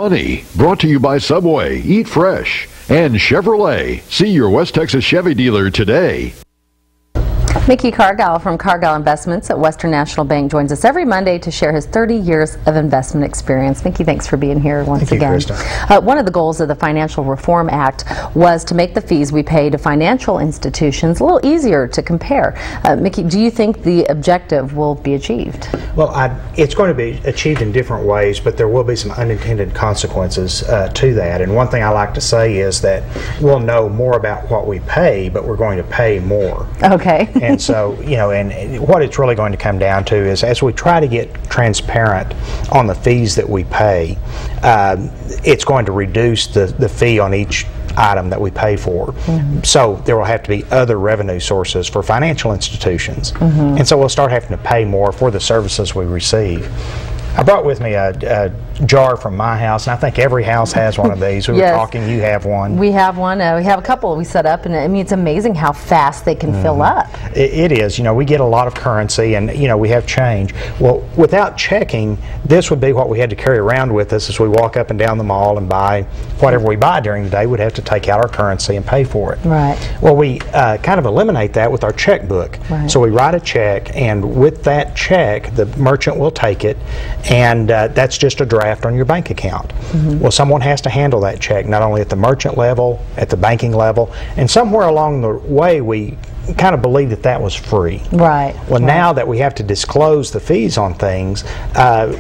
Money, brought to you by Subway, Eat Fresh, and Chevrolet. See your West Texas Chevy dealer today. Mickey Cargile from Cargile Investments at Western National Bank joins us every Monday to share his 30 years of investment experience. Mickey, thanks for being here once again. One of the goals of the Financial Reform Act was to make the fees we pay to financial institutions a little easier to compare. Mickey, do you think the objective will be achieved? Well, it's going to be achieved in different ways, but there will be some unintended consequences to that. And one thing I like to say is that we'll know more about what we pay, but we're going to pay more. Okay. And so, you know, and what it's really going to come down to is as we try to get transparent on the fees that we pay, it's going to reduce the fee on each item that we pay for. Mm-hmm. So there will have to be other revenue sources for financial institutions. Mm-hmm. And so we'll start having to pay more for the services we receive. I brought with me a jar from my house, and I think every house has one of these. We were talking, you have one. We have one. We have a couple we set up, and I mean, it's amazing how fast they can fill up. It is. You know, we get a lot of currency, and, you know, we have change. Well, without checking, this would be what we had to carry around with us as we walk up and down the mall and buy whatever we buy during the day. We'd have to take out our currency and pay for it. Right. Well, we kind of eliminate that with our checkbook. Right. So we write a check, and with that check, the merchant will take it, and that's just a draft on your bank account. Mm-hmm. Well, someone has to handle that check, not only at the merchant level, at the banking level, and somewhere along the way we kind of believed that that was free. Right. Well, now that we have to disclose the fees on things,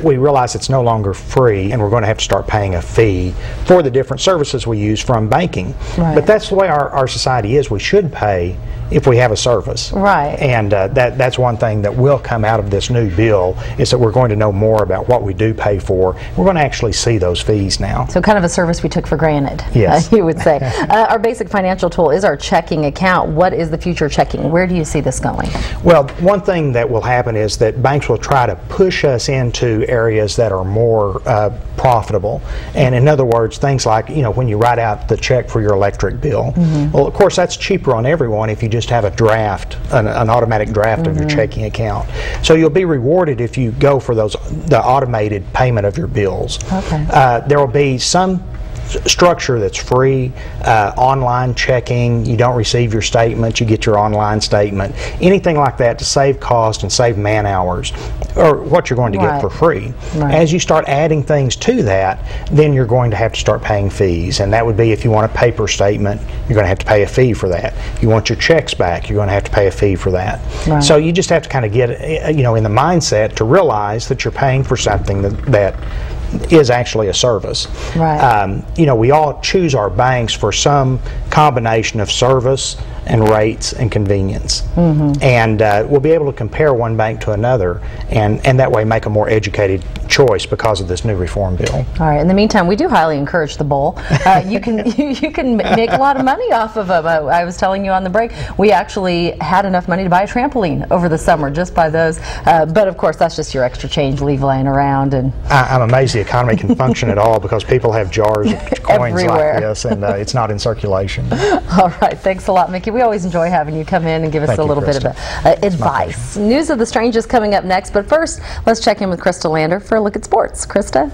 we realize it's no longer free, and we're going to have to start paying a fee for the different services we use from banking. Right. But that's the way our society is. We should pay if we have a service. Right. And that's one thing that will come out of this new bill, is that we're going to know more about what we do pay for. We're going to actually see those fees now. So kind of a service we took for granted, yes. You would say. Our basic financial tool is our checking account. What is the future checking? Where do you see this going? Well, one thing that will happen is that banks will try to push us into areas that are more profitable. And in other words, things like, you know, when you write out the check for your electric bill, mm-hmm. Well, of course, that's cheaper on everyone if you just have a draft, an automatic draft mm-hmm. of your checking account. So you'll be rewarded if you go for the automated payment of your bills. Okay. There will be some structure that's free, online checking. You don't receive your statement, you get your online statement. Anything like that to save cost and save man hours, or what you're going to get for free. Right. As you start adding things to that, then you're going to have to start paying fees, and that would be if you want a paper statement, you're going to have to pay a fee for that. If you want your checks back, you're going to have to pay a fee for that. Right. So you just have to kind of get, you know, in the mindset to realize that you're paying for something that is actually a service. Right. You know, we all choose our banks for some combination of service and rates and convenience. Mm-hmm. And we'll be able to compare one bank to another, and that way make a more educated choice because of this new reform bill. All right. In the meantime, we do highly encourage the bowl. You can make a lot of money off of them. I was telling you on the break, we actually had enough money to buy a trampoline over the summer just by those. But of course, that's just your extra change leave laying around. And I'm amazed the economy can function at all, because people have jars of coins everywhere. Like this, and it's not in circulation. All right. Thanks a lot, Mickey. We always enjoy having you come in and give us a little bit of advice. News of the Strange is coming up next, but first, let's check in with Krista Lander for a look at sports. Krista?